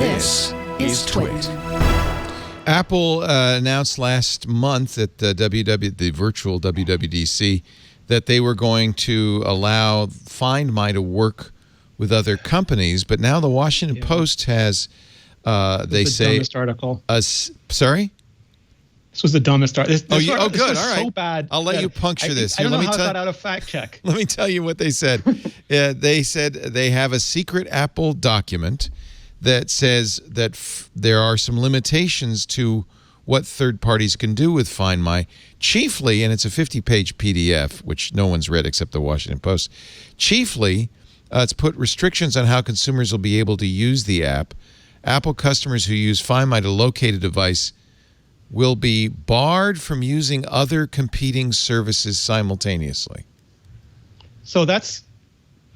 This is TWiT. Apple announced last month at the virtual WWDC that they were going to allow Find My to work with other companies, but now the Washington Post has, they say... dumbest article. Sorry? This was the dumbest article. Good. All right. So bad. I'll let you puncture this. I don't know how it got out of fact check. Let me tell you what they said. They said they have a secret Apple document that says that there are some limitations to what third parties can do with Find My, chiefly, and it's a 50-page PDF, which no one's read except the Washington Post. Chiefly, it's put restrictions on how consumers will be able to use the app. Apple customers who use Find My to locate a device will be barred from using other competing services simultaneously. So that's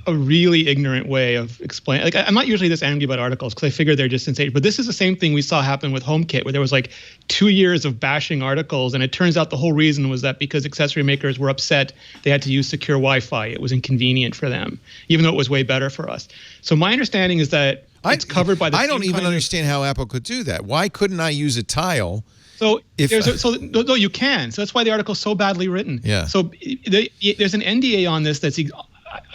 a really ignorant way of explaining. Like, I'm not usually this angry about articles because I figure they're just insane. But this is the same thing we saw happen with HomeKit, where there was like 2 years of bashing articles, and it turns out the whole reason was that because accessory makers were upset, they had to use secure Wi-Fi. It was inconvenient for them, even though it was way better for us. So my understanding is that it's covered by the. I don't even understand how Apple could do that. Why couldn't I use a tile? So no, you can. So that's why the article's so badly written. Yeah. So there's an NDA on this that's.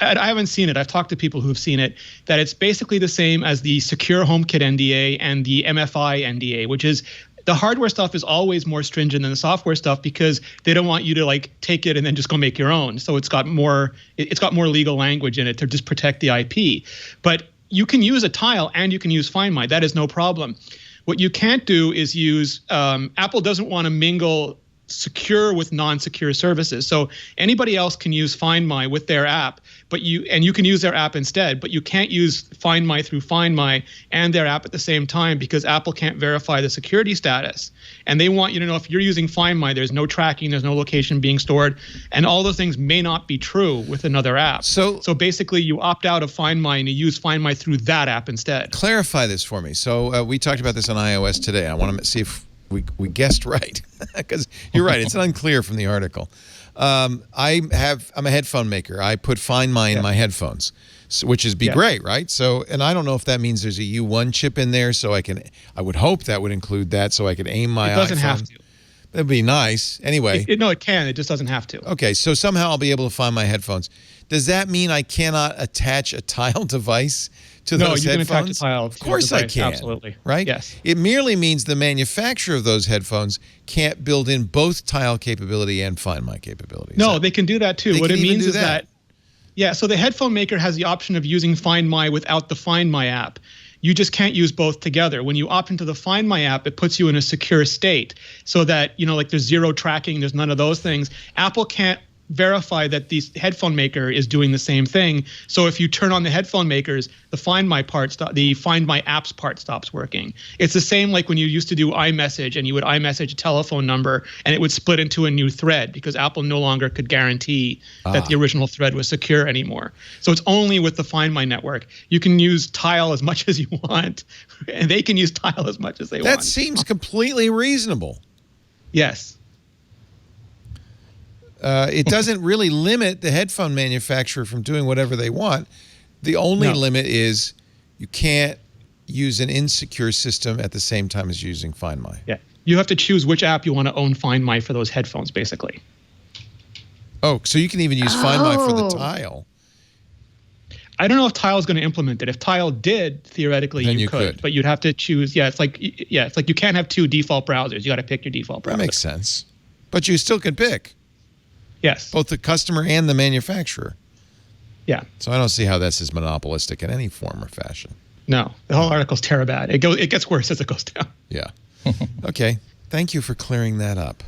I haven't seen it. I've talked to people who've seen it, that it's basically the same as the Secure HomeKit NDA and the MFI NDA, which is the hardware stuff is always more stringent than the software stuff because they don't want you to like take it and then just go make your own. So it's got more legal language in it to just protect the IP. But you can use a tile and you can use Find My. That is no problem. What you can't do is use Apple doesn't want to mingle secure with non-secure services. So anybody else can use Find My with their app, but you can use their app instead, but you can't use Find My through Find My and their app at the same time because Apple can't verify the security status. And they want you to know if you're using Find My, there's no tracking, there's no location being stored, and all those things may not be true with another app. So basically you opt out of Find My and you use Find My through that app instead. Clarify this for me. So we talked about this on iOS today. I want to see if we guessed right, because you're right. It's unclear from the article. I'm a headphone maker. I put Find My in my headphones, which is great, right? So, and I don't know if that means there's a U1 chip in there, so I would hope that would include that, so I could aim my iPhone. It doesn't have to. That'd be nice. Anyway. No, it can. It just doesn't have to. Okay, so somehow I'll be able to find my headphones. Does that mean I cannot attach a tile device to those headphones? No, you can attach a tile. Of course I can. Absolutely. Right? Yes. It merely means the manufacturer of those headphones can't build in both tile capability and Find My capability. No, they can do that too. What it means is that, so the headphone maker has the option of using Find My without the Find My app. You just can't use both together. When you opt into the Find My app, it puts you in a secure state so that, like there's zero tracking, there's none of those things. Apple can't verify that the headphone maker is doing the same thing. So if you turn on the headphone makers, the Find My apps part stops working. It's the same like when you used to do iMessage and you would iMessage a telephone number and it would split into a new thread because Apple no longer could guarantee that the original thread was secure anymore. So it's only with the Find My network. You can use tile as much as you want, and they can use tile as much as they want. That seems completely reasonable. Yes. It doesn't really limit the headphone manufacturer from doing whatever they want. The only limit is you can't use an insecure system at the same time as using Find My. Yeah. You have to choose which app you want to own Find My for those headphones, basically. Oh, so you can even use Find My for the tile. I don't know if Tile is going to implement it. If Tile did, theoretically, you could. But you'd have to choose. It's like you can't have two default browsers. You got to pick your default browser. That makes sense. But you still can pick. Yes. Both the customer and the manufacturer. Yeah. So I don't see how this is monopolistic in any form or fashion. No. The whole article's bad. It gets worse as it goes down. Yeah. Okay. Thank you for clearing that up.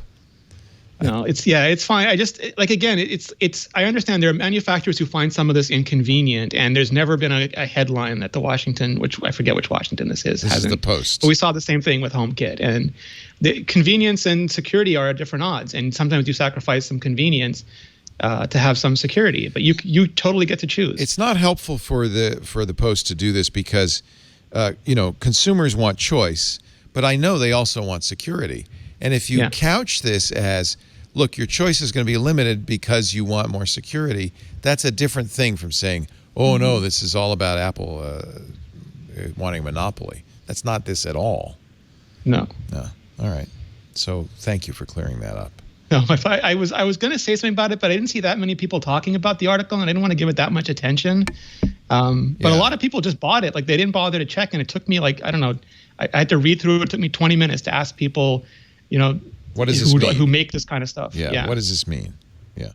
No, it's fine. I just I understand there are manufacturers who find some of this inconvenient, and there's never been a headline that the Washington, which I forget which Washington this is. This is the Post. But we saw the same thing with HomeKit, and the convenience and security are at different odds, and sometimes you sacrifice some convenience to have some security, but you totally get to choose. It's not helpful for the Post to do this because consumers want choice, but I know they also want security. And if you couch this as, look, your choice is going to be limited because you want more security, that's a different thing from saying, oh, no, this is all about Apple wanting monopoly. That's not this at all. No. No. All right. So thank you for clearing that up. No, I was going to say something about it, but I didn't see that many people talking about the article, and I didn't want to give it that much attention. But a lot of people just bought it. Like, they didn't bother to check, and it took me, like, I don't know, I had to read through it. It took me 20 minutes to ask people, what does this mean? Who make this kind of stuff. Yeah. What does this mean?